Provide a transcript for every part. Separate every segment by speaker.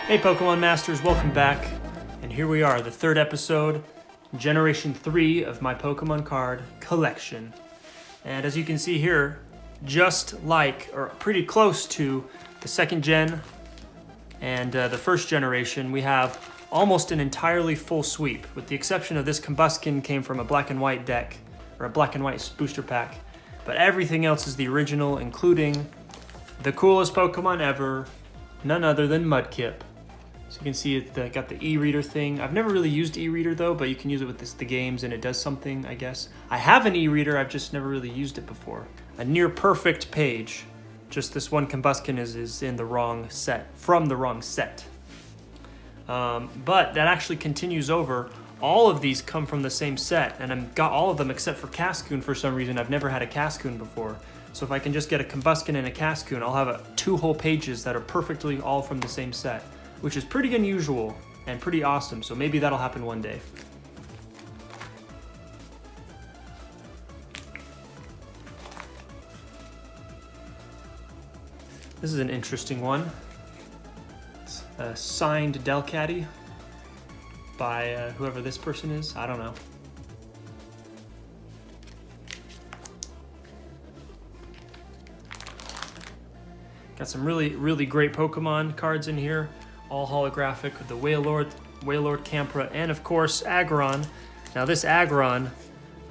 Speaker 1: Hey Pokemon Masters, welcome back. And here we are, the third episode, Generation 3 of my Pokemon card collection. And as you can see here, just like, or pretty close to the second gen and the first generation, we have almost an entirely full sweep, with the exception of this Combuskin came from a black and white deck, or a black and white booster pack. But everything else is the original, including the coolest Pokemon ever, none other than Mudkip. So you can see it got the e-reader thing. I've never really used e-reader though, but you can use it with the games and it does something, I guess. I have an e-reader, I've just never really used it before. A near perfect page. Just this one Combuskin is in the wrong set, from the wrong set. But that actually continues over. All of these come from the same set, and I've got all of them except for Cascoon for some reason. I've never had a Cascoon before. So if I can just get a Combuskin and a Cascoon, I'll have two whole pages that are perfectly all from the same set, which is pretty unusual and pretty awesome, so maybe that'll happen one day. This is an interesting one. It's a signed Delcatty by whoever this person is. I don't know. Got some really great Pokemon cards in here. All holographic with the Wailord, Campra, and of course Aggron. Now this Aggron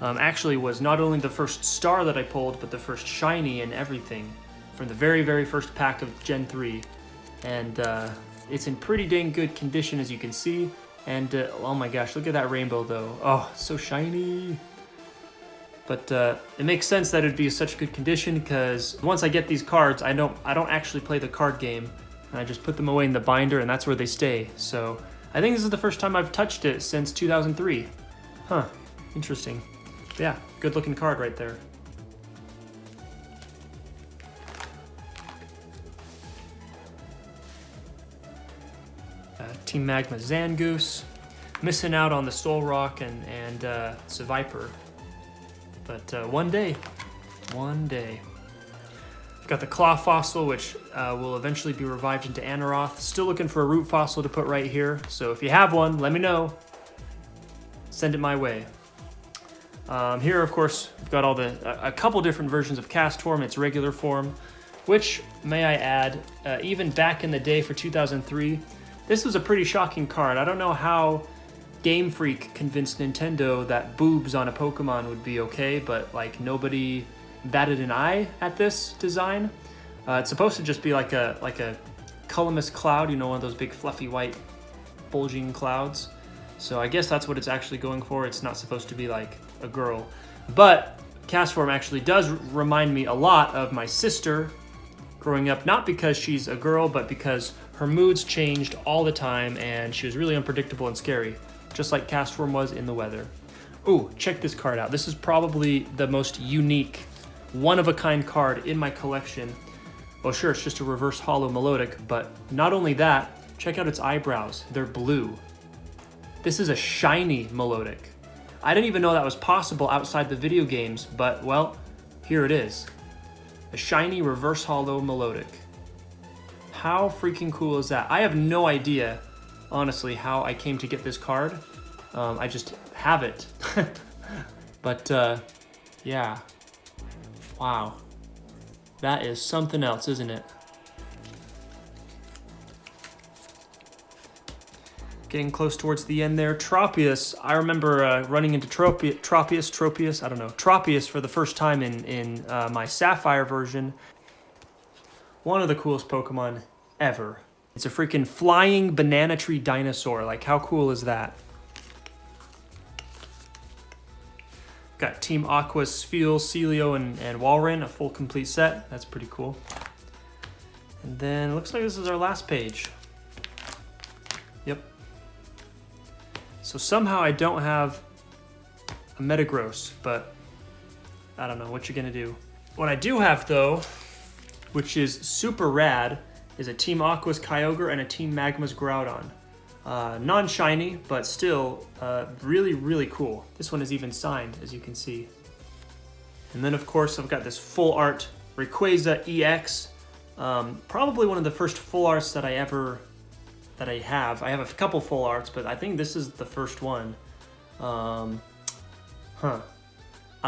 Speaker 1: actually was not only the first star that I pulled, but the first shiny and everything from the very first pack of Gen 3. And it's in pretty dang good condition, as you can see. And oh my gosh, look at that rainbow though. Oh, so shiny. But it makes sense that it'd be in such good condition because once I get these cards, I don't actually play the card game. And I just put them away in the binder and that's where they stay. So I think this is the first time I've touched it since 2003. Huh, interesting. But yeah, good looking card right there. Team Magma Zangoose. Missing out on the Solrock and Seviper. But one day. Got the Claw Fossil, which will eventually be revived into Aneroth. Still looking for a Root Fossil to put right here. So if you have one, let me know. Send it my way. Here, of course, we've got all a couple different versions of Castform, its regular form, which, may I add, even back in the day for 2003, this was a pretty shocking card. I don't know how Game Freak convinced Nintendo that boobs on a Pokemon would be okay, but like nobody batted an eye at this design. It's supposed to just be like a Columbus cloud, you know, one of those big fluffy white bulging clouds. So I guess that's what it's actually going for. It's not supposed to be like a girl. But Castform actually does remind me a lot of my sister growing up, not because she's a girl, but because her moods changed all the time and she was really unpredictable and scary, just like Castform was in the weather. Ooh, check this card out. This is probably the most unique, one-of-a-kind card in my collection. Well, sure, it's just a reverse holo Melodic, but not only that, check out its eyebrows. They're blue. This is a shiny Melodic. I didn't even know that was possible outside the video games, but, well, here it is. A shiny reverse holo Melodic. How freaking cool is that? I have no idea, honestly, how I came to get this card. I just have it. But, yeah. Wow. That is something else, isn't it? Getting close towards the end there. Tropius. I remember running into Tropius, I don't know. Tropius for the first time in my Sapphire version. One of the coolest Pokemon ever. It's a freaking flying banana tree dinosaur. Like, how cool is that? Got Team Aqua's Spheal, Celio, and Walrein, a full complete set. That's pretty cool. And then it looks like this is our last page. Yep. So somehow I don't have a Metagross, but I don't know what you're gonna do. What I do have though, which is super rad, is a Team Aqua's Kyogre and a Team Magma's Groudon. Non-shiny, but still really cool. This one is even signed, as you can see. And then, of course, I've got this full art Rayquaza EX. Probably one of the first full arts that I ever that I have. I have a couple full arts, but I think this is the first one. I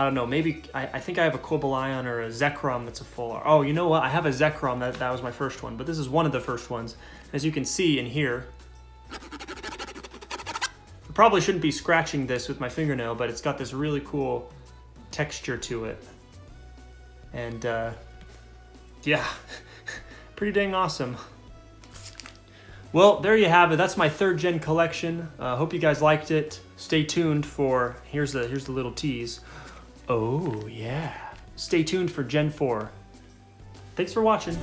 Speaker 1: don't know, maybe, I think I have a Cobalion or a Zekrom that's a full art. Oh, you know what? I have a Zekrom, that was my first one, but this is one of the first ones. As you can see in here, I probably shouldn't be scratching this with my fingernail, but it's got this really cool texture to it. And yeah, pretty dang awesome. Well, there you have it. That's my 3rd gen collection. Hope you guys liked it. Stay tuned for, here's the little tease. Oh yeah. Stay tuned for Gen 4. Thanks for watching.